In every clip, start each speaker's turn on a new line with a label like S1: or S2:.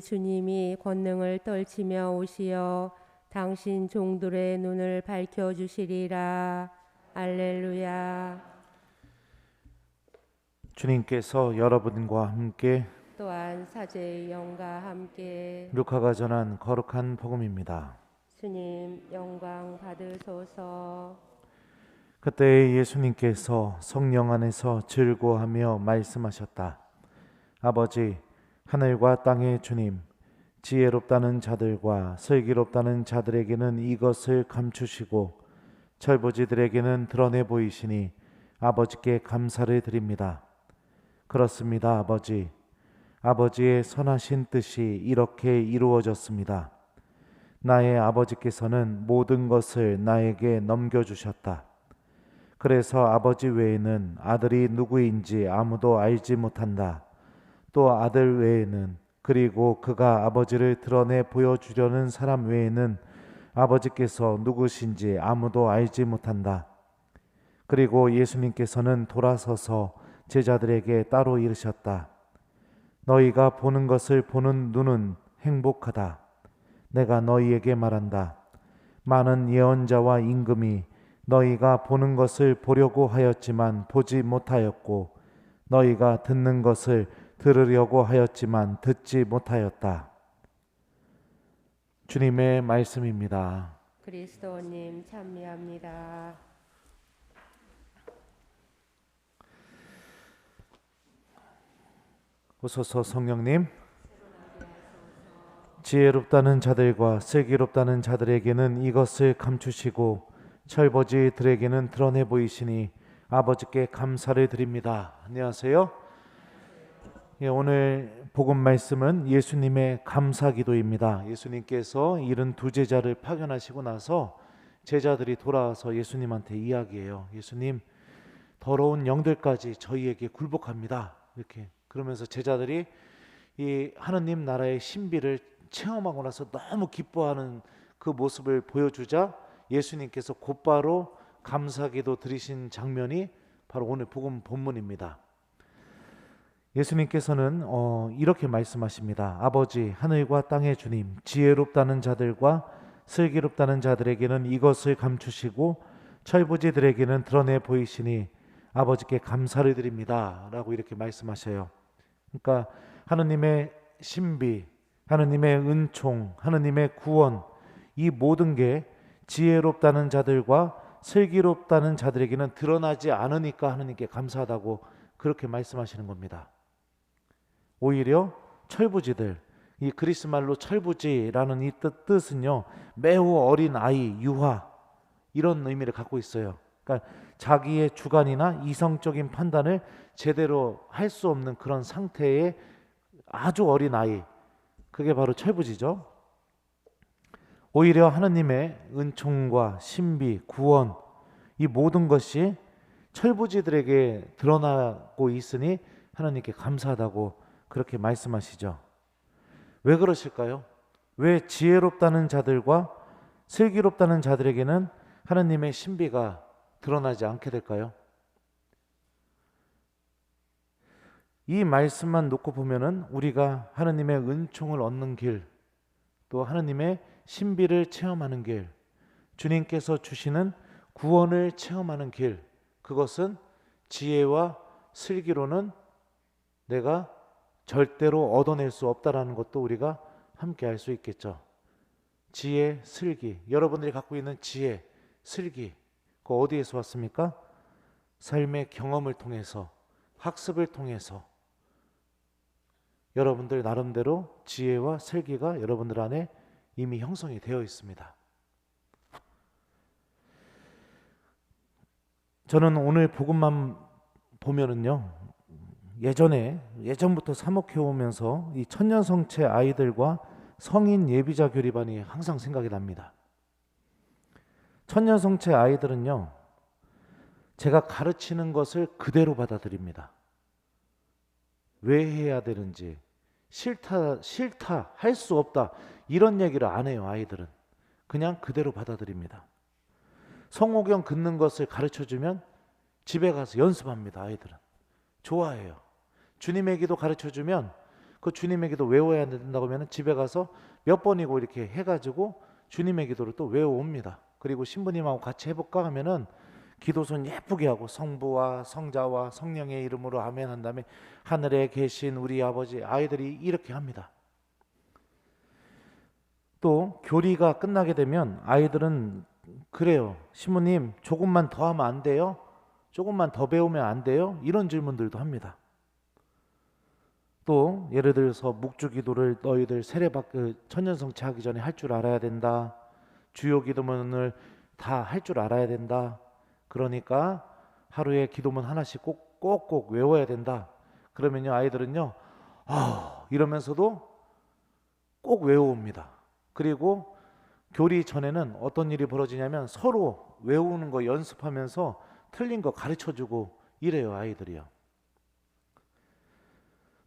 S1: 주님이 권능을 떨치며 오시어 당신 종들의 눈을 밝혀주시리라. 알렐루야.
S2: 주님께서 여러분과 함께
S1: 또한 사제의 영과 함께
S2: 루카가 전한 거룩한 복음입니다.
S1: 주님 영광 받으소서.
S2: 그때 예수님께서 성령 안에서 즐거워하며 말씀하셨다. 아버지, 하늘과 땅의 주님, 지혜롭다는 자들과 슬기롭다는 자들에게는 이것을 감추시고 철부지들에게는 드러내 보이시니 아버지께 감사를 드립니다. 그렇습니다, 아버지. 아버지의 선하신 뜻이 이렇게 이루어졌습니다. 나의 아버지께서는 모든 것을 나에게 넘겨주셨다. 그래서 아버지 외에는 아들이 누구인지 아무도 알지 못한다. 또 아들 외에는, 그리고 그가 아버지를 드러내 보여주려는 사람 외에는 아버지께서 누구신지 아무도 알지 못한다. 그리고 예수님께서는 돌아서서 제자들에게 따로 이르셨다. 너희가 보는 것을 보는 눈은 행복하다. 내가 너희에게 말한다. 많은 예언자와 임금이 너희가 보는 것을 보려고 하였지만 보지 못하였고 너희가 듣는 것을 들으려고 하였지만 듣지 못하였다. 주님의 말씀입니다.
S1: 그리스도님 찬미합니다.
S2: 오소서 성령님, 지혜롭다는 자들과 슬기롭다는 자들에게는 이것을 감추시고 철버지들에게는 드러내 보이시니 아버지께 감사를 드립니다. 안녕하세요. 오늘 복음 말씀은 예수님의 감사기도입니다. 예수님께서 72제자를 파견하시고 나서 제자들이 돌아와서 예수님한테 이야기해요. 예수님, 더러운 영들까지 저희에게 굴복합니다. 이렇게 그러면서 제자들이 이 하느님 나라의 신비를 체험하고 나서 너무 기뻐하는 그 모습을 보여주자 예수님께서 곧바로 감사기도 드리신 장면이 바로 오늘 복음 본문입니다. 예수님께서는 이렇게 말씀하십니다. 아버지, 하늘과 땅의 주님, 지혜롭다는 자들과 슬기롭다는 자들에게는 이것을 감추시고 철부지들에게는 드러내 보이시니 아버지께 감사를 드립니다. 라고 이렇게 말씀하셔요. 그러니까 하느님의 신비, 하느님의 은총, 하느님의 구원, 이 모든 게 지혜롭다는 자들과 슬기롭다는 자들에게는 드러나지 않으니까 하느님께 감사하다고 그렇게 말씀하시는 겁니다. 오히려 철부지들, 이 그리스 말로 철부지라는 이 뜻은요, 매우 어린 아이, 유아, 이런 의미를 갖고 있어요. 그러니까 자기의 주관이나 이성적인 판단을 제대로 할 수 없는 그런 상태의 아주 어린 아이, 그게 바로 철부지죠. 오히려 하느님의 은총과 신비, 구원, 이 모든 것이 철부지들에게 드러나고 있으니 하나님께 감사하다고 그렇게 말씀하시죠. 왜 그러실까요? 왜 지혜롭다는 자들과 슬기롭다는 자들에게는 하나님의 신비가 드러나지 않게 될까요? 이 말씀만 놓고 보면은 우리가 하나님의 은총을 얻는 길, 또 하나님의 신비를 체험하는 길, 주님께서 주시는 구원을 체험하는 길, 그것은 지혜와 슬기로는 내가 절대로 얻어낼 수 없다라는 것도 우리가 함께 알 수 있겠죠. 지혜, 슬기, 여러분들이 갖고 있는 지혜, 슬기, 그 어디에서 왔습니까? 삶의 경험을 통해서, 학습을 통해서 여러분들 나름대로 지혜와 슬기가 여러분들 안에 이미 형성이 되어 있습니다. 저는 오늘 복음만 보면은요, 예전부터 사목해 오면서 이 천년성체 아이들과 성인 예비자 교리반이 항상 생각이 납니다. 천년성체 아이들은요, 제가 가르치는 것을 그대로 받아들입니다. 왜 해야 되는지, 싫다, 할 수 없다, 이런 얘기를 안 해요. 아이들은 그냥 그대로 받아들입니다. 성호경 긋는 것을 가르쳐주면 집에 가서 연습합니다. 아이들은 좋아해요. 주님의 기도 가르쳐주면 그 주님의 기도 외워야 된다고 하면 집에 가서 몇 번이고 이렇게 해가지고 주님의 기도를 또 외워옵니다. 그리고 신부님하고 같이 해볼까 하면은 기도선 예쁘게 하고 성부와 성자와 성령의 이름으로 아멘 한 다음에 하늘에 계신 우리 아버지, 아이들이 이렇게 합니다. 또 교리가 끝나게 되면 아이들은 그래요. 신부님 조금만 더 하면 안 돼요? 조금만 더 배우면 안 돼요? 이런 질문들도 합니다. 또 예를 들어서 묵주기도를 너희들 천년성체 하기 전에 할 줄 알아야 된다. 주요 기도문을 다 할 줄 알아야 된다. 그러니까 하루에 기도문 하나씩 꼭꼭 외워야 된다. 그러면요 아이들은요 이러면서도 꼭 외워옵니다. 그리고 교리 전에는 어떤 일이 벌어지냐면 서로 외우는 거 연습하면서 틀린 거 가르쳐주고 이래요 아이들이요.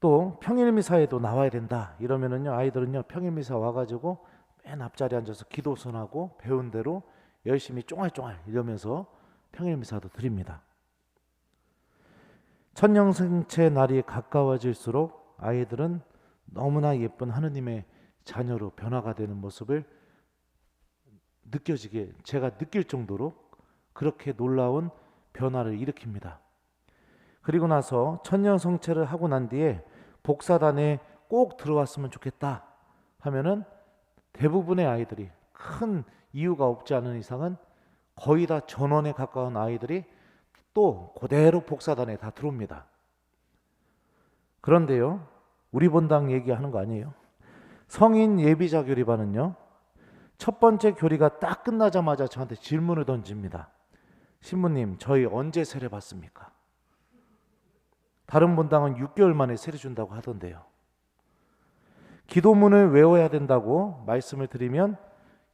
S2: 또 평일미사에도 나와야 된다 이러면은요 아이들은요 평일미사 와가지고 맨 앞자리에 앉아서 기도선하고 배운 대로 열심히 쫑알쫑알 이러면서 평일미사도 드립니다. 천년성체 날이 가까워질수록 아이들은 너무나 예쁜 하느님의 자녀로 변화가 되는 모습을 느껴지게 제가 느낄 정도로 그렇게 놀라운 변화를 일으킵니다. 그리고 나서 천년성체를 하고 난 뒤에 복사단에 꼭 들어왔으면 좋겠다 하면은 대부분의 아이들이 큰 이유가 없지 않은 이상은 거의 다 전원에 가까운 아이들이 또 그대로 복사단에 다 들어옵니다. 그런데요 우리 본당 얘기하는 거 아니에요. 성인 예비자 교리반은요 첫 번째 교리가 딱 끝나자마자 저한테 질문을 던집니다. 신부님 저희 언제 세례 받습니까? 다른 본당은 6개월 만에 세례 준다고 하던데요. 기도문을 외워야 된다고 말씀을 드리면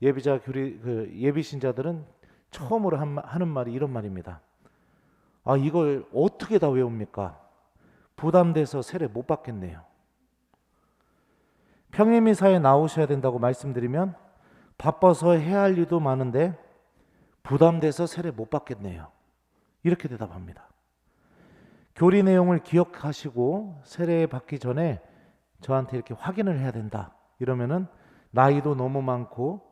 S2: 예비자 교리 예비 신자들은 처음으로 하는 말이 이런 말입니다. 이걸 어떻게 다 외웁니까? 부담돼서 세례 못 받겠네요. 평일미사에 나오셔야 된다고 말씀드리면 바빠서 해야 할 일도 많은데 부담돼서 세례 못 받겠네요. 이렇게 대답합니다. 교리 내용을 기억하시고 세례 받기 전에 저한테 이렇게 확인을 해야 된다. 이러면은 나이도 너무 많고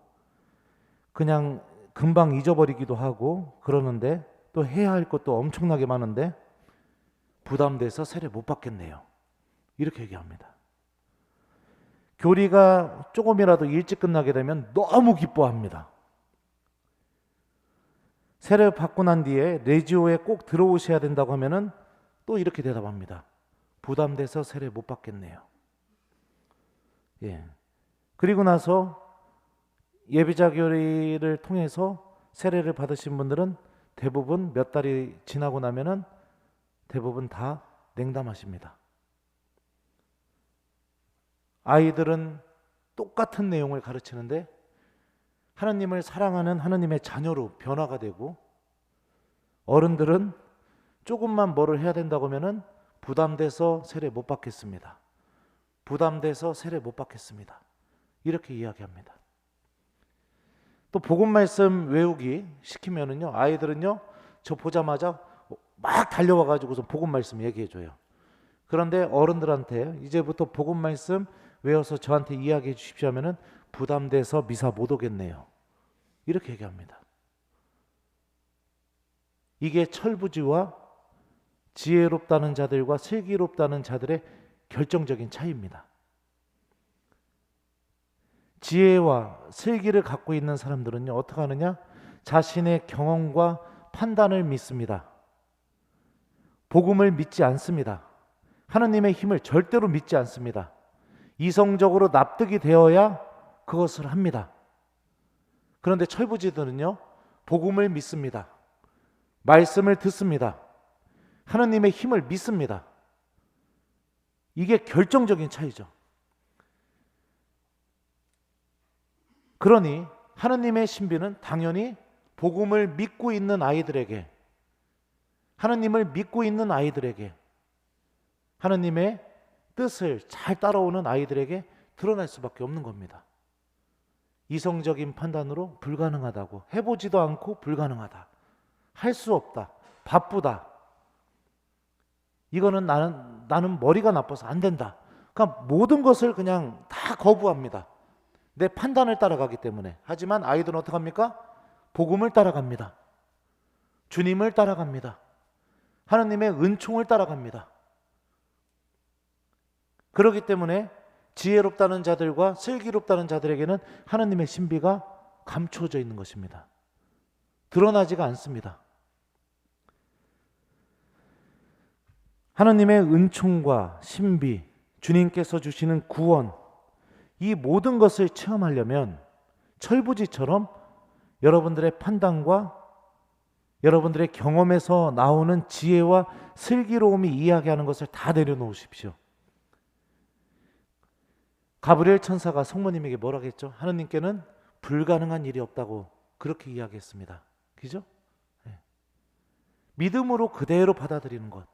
S2: 그냥 금방 잊어버리기도 하고 그러는데 또 해야 할 것도 엄청나게 많은데 부담돼서 세례 못 받겠네요. 이렇게 얘기합니다. 교리가 조금이라도 일찍 끝나게 되면 너무 기뻐합니다. 세례 받고 난 뒤에 레지오에 꼭 들어오셔야 된다고 하면은 또 이렇게 대답합니다. 부담돼서 세례 못 받겠네요. 예. 그리고 나서 예비자 교리를 통해서 세례를 받으신 분들은 대부분 몇 달이 지나고 나면은 대부분 다 냉담하십니다. 아이들은 똑같은 내용을 가르치는데 하나님을 사랑하는 하나님의 자녀로 변화가 되고 어른들은 조금만 뭐를 해야 된다고 하면은 부담돼서 세례 못 받겠습니다. 부담돼서 세례 못 받겠습니다. 이렇게 이야기합니다. 또 복음 말씀 외우기 시키면은요 아이들은요 저 보자마자 막 달려와 가지고서 복음 말씀 얘기해 줘요. 그런데 어른들한테 이제부터 복음 말씀 외워서 저한테 이야기해 주십시오 하면은 부담돼서 미사 못 오겠네요. 이렇게 얘기합니다. 이게 철부지와 지혜롭다는 자들과 슬기롭다는 자들의 결정적인 차이입니다. 지혜와 슬기를 갖고 있는 사람들은요 어떻게 하느냐? 자신의 경험과 판단을 믿습니다. 복음을 믿지 않습니다. 하나님의 힘을 절대로 믿지 않습니다. 이성적으로 납득이 되어야 그것을 합니다. 그런데 철부지들은요 복음을 믿습니다. 말씀을 듣습니다. 하나님의 힘을 믿습니다. 이게 결정적인 차이죠. 그러니 하나님의 신비는 당연히 복음을 믿고 있는 아이들에게, 하나님을 믿고 있는 아이들에게, 하나님의 뜻을 잘 따라오는 아이들에게 드러날 수밖에 없는 겁니다. 이성적인 판단으로 불가능하다고, 해보지도 않고 불가능하다, 할 수 없다, 바쁘다, 이거는 나는 머리가 나빠서 안 된다, 그러니까 모든 것을 그냥 다 거부합니다. 내 판단을 따라가기 때문에. 하지만 아이들은 어떻게 합니까? 복음을 따라갑니다. 주님을 따라갑니다. 하나님의 은총을 따라갑니다. 그렇기 때문에 지혜롭다는 자들과 슬기롭다는 자들에게는 하나님의 신비가 감추어져 있는 것입니다. 드러나지가 않습니다. 하나님의 은총과 신비, 주님께서 주시는 구원, 이 모든 것을 체험하려면 철부지처럼 여러분들의 판단과 여러분들의 경험에서 나오는 지혜와 슬기로움이 이야기하는 것을 다 내려놓으십시오. 가브리엘 천사가 성모님에게 뭐라고 했죠? 하느님께는 불가능한 일이 없다고 그렇게 이야기했습니다. 그죠? 네. 믿음으로 그대로 받아들이는 것.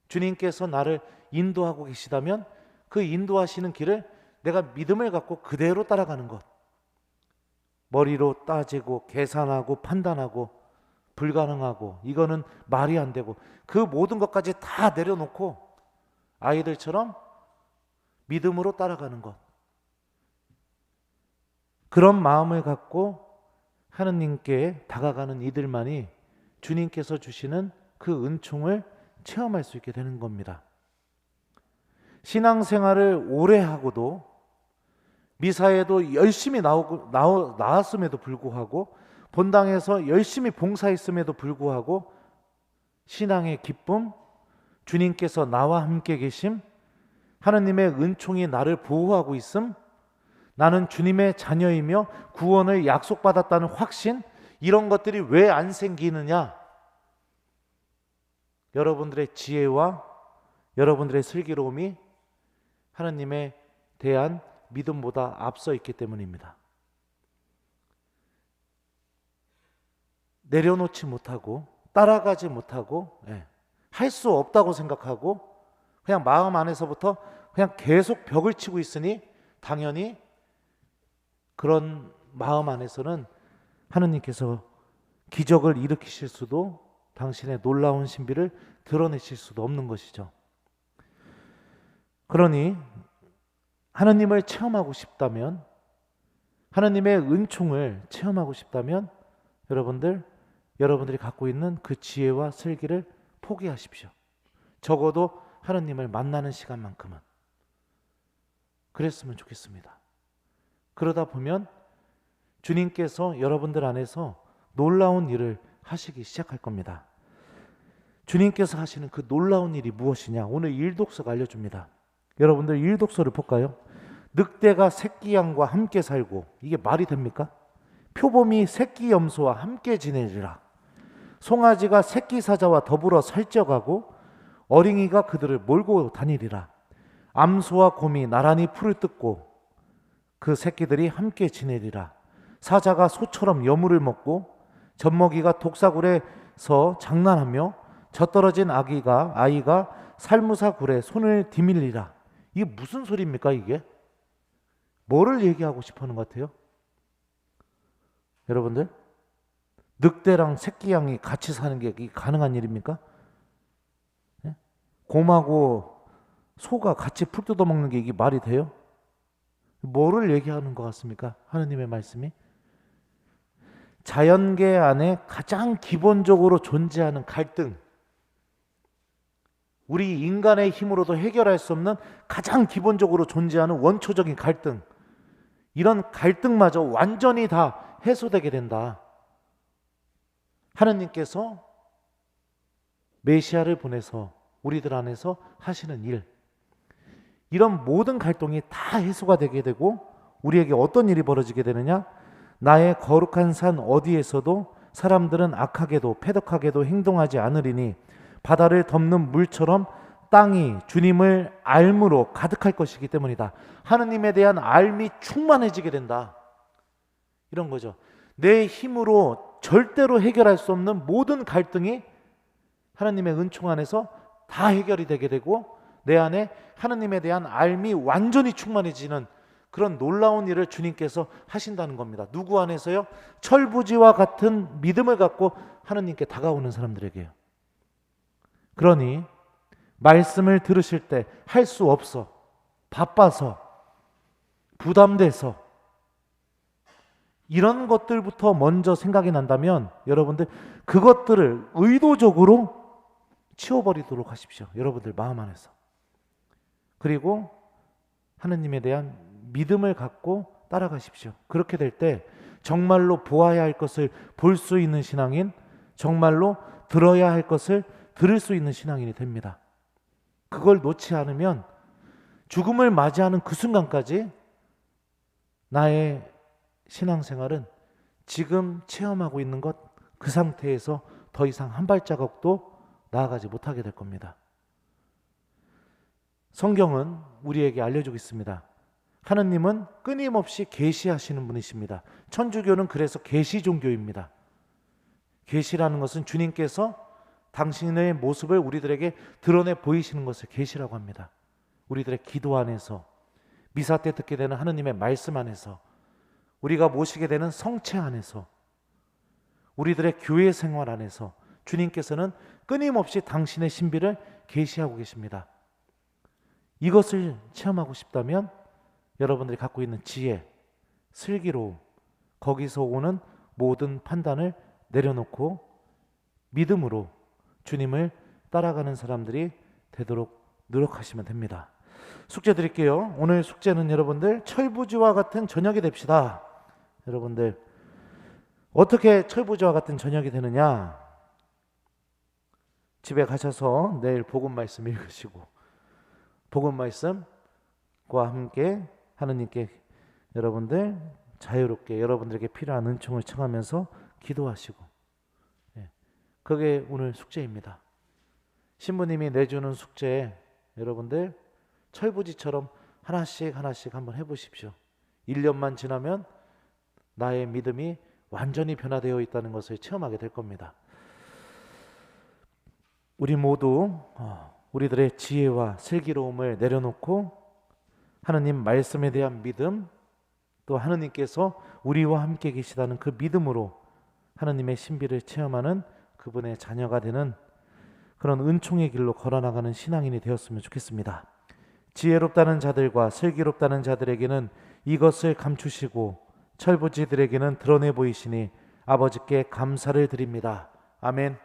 S2: 주님께서 나를 인도하고 계시다면 그 인도하시는 길을 내가 믿음을 갖고 그대로 따라가는 것. 머리로 따지고 계산하고 판단하고 불가능하고 이거는 말이 안 되고 그 모든 것까지 다 내려놓고 아이들처럼 믿음으로 따라가는 것. 그런 마음을 갖고 하느님께 다가가는 이들만이 주님께서 주시는 그 은총을 체험할 수 있게 되는 겁니다. 신앙생활을 오래 하고도 미사에도 열심히 나왔음에도 불구하고 본당에서 열심히 봉사했음에도 불구하고 신앙의 기쁨, 주님께서 나와 함께 계심, 하나님의 은총이 나를 보호하고 있음, 나는 주님의 자녀이며 구원을 약속받았다는 확신, 이런 것들이 왜 안 생기느냐? 여러분들의 지혜와 여러분들의 슬기로움이 하나님에 대한 믿음보다 앞서 있기 때문입니다. 내려놓지 못하고 따라가지 못하고 할 수 없다고 생각하고 그냥 마음 안에서부터 그냥 계속 벽을 치고 있으니 당연히 그런 마음 안에서는 하느님께서 기적을 일으키실 수도 당신의 놀라운 신비를 드러내실 수도 없는 것이죠. 그러니 하나님을 체험하고 싶다면, 하나님의 은총을 체험하고 싶다면 여러분들이 갖고 있는 그 지혜와 슬기를 포기하십시오. 적어도 하나님을 만나는 시간만큼은 그랬으면 좋겠습니다. 그러다 보면 주님께서 여러분들 안에서 놀라운 일을 하시기 시작할 겁니다. 주님께서 하시는 그 놀라운 일이 무엇이냐? 오늘 일독서가 알려줍니다. 여러분들 일독서를 볼까요? 늑대가 새끼 양과 함께 살고, 이게 말이 됩니까? 표범이 새끼 염소와 함께 지내리라. 송아지가 새끼 사자와 더불어 살쪄가고 어린이가 그들을 몰고 다니리라. 암소와 곰이 나란히 풀을 뜯고 그 새끼들이 함께 지내리라. 사자가 소처럼 여물을 먹고 젖먹이가 독사굴에서 장난하며 젖떨어진 아이가 살무사 굴에 손을 디밀리라. 이게 무슨 소리입니까 이게? 뭐를 얘기하고 싶어 하는 것 같아요? 여러분들, 늑대랑 새끼 양이 같이 사는 게 가능한 일입니까? 곰하고 소가 같이 풀 뜯어먹는 게 이게 말이 돼요? 뭐를 얘기하는 것 같습니까? 하느님의 말씀이 자연계 안에 가장 기본적으로 존재하는 갈등, 우리 인간의 힘으로도 해결할 수 없는 가장 기본적으로 존재하는 원초적인 갈등, 이런 갈등마저 완전히 다 해소되게 된다. 하느님께서 메시아를 보내서 우리들 안에서 하시는 일, 이런 모든 갈등이 다 해소가 되게 되고 우리에게 어떤 일이 벌어지게 되느냐? 나의 거룩한 산 어디에서도 사람들은 악하게도 패덕하게도 행동하지 않으리니 바다를 덮는 물처럼 땅이 주님을 알므로 가득할 것이기 때문이다. 하느님에 대한 알미 충만해지게 된다. 이런 거죠. 내 힘으로 절대로 해결할 수 없는 모든 갈등이 하나님의 은총 안에서 다 해결이 되게 되고 내 안에 하나님에 대한 알미 완전히 충만해지는 그런 놀라운 일을 주님께서 하신다는 겁니다. 누구 안에서요? 철부지와 같은 믿음을 갖고 하나님께 다가오는 사람들에게요. 그러니 말씀을 들으실 때 할 수 없어, 바빠서, 부담돼서 이런 것들부터 먼저 생각이 난다면 여러분들 그것들을 의도적으로 치워버리도록 하십시오. 여러분들 마음 안에서. 그리고 하느님에 대한 믿음을 갖고 따라가십시오. 그렇게 될 때 정말로 보아야 할 것을 볼 수 있는 신앙인, 정말로 들어야 할 것을 들을 수 있는 신앙인이 됩니다. 그걸 놓지 않으면 죽음을 맞이하는 그 순간까지 나의 신앙생활은 지금 체험하고 있는 것, 그 상태에서 더 이상 한 발자국도 나아가지 못하게 될 겁니다. 성경은 우리에게 알려주고 있습니다. 하느님은 끊임없이 계시하시는 분이십니다. 천주교는 그래서 계시 종교입니다. 계시라는 것은 주님께서 당신의 모습을 우리들에게 드러내 보이시는 것을 계시라고 합니다. 우리들의 기도 안에서, 미사 때 듣게 되는 하느님의 말씀 안에서, 우리가 모시게 되는 성체 안에서, 우리들의 교회 생활 안에서 주님께서는 끊임없이 당신의 신비를 계시하고 계십니다. 이것을 체험하고 싶다면 여러분들이 갖고 있는 지혜, 슬기로움, 거기서 오는 모든 판단을 내려놓고 믿음으로 주님을 따라가는 사람들이 되도록 노력하시면 됩니다. 숙제 드릴게요. 오늘 숙제는 여러분들 철부지와 같은 저녁이 됩시다. 여러분들 어떻게 철부지와 같은 저녁이 되느냐? 집에 가셔서 내일 복음 말씀 읽으시고 복음 말씀과 함께 하느님께 여러분들 자유롭게 여러분들에게 필요한 은총을 청하면서 기도하시고, 그게 오늘 숙제입니다. 신부님이 내주는 숙제 여러분들 철부지처럼 하나씩 하나씩 한번 해보십시오. 1년만 지나면 나의 믿음이 완전히 변화되어 있다는 것을 체험하게 될 겁니다. 우리 모두 우리들의 지혜와 슬기로움을 내려놓고 하느님 말씀에 대한 믿음, 또 하느님께서 우리와 함께 계시다는 그 믿음으로 하느님의 신비를 체험하는 그분의 자녀가 되는 그런 은총의 길로 걸어나가는 신앙인이 되었으면 좋겠습니다. 지혜롭다는 자들과 슬기롭다는 자들에게는 이것을 감추시고 철부지들에게는 드러내 보이시니 아버지께 감사를 드립니다. 아멘.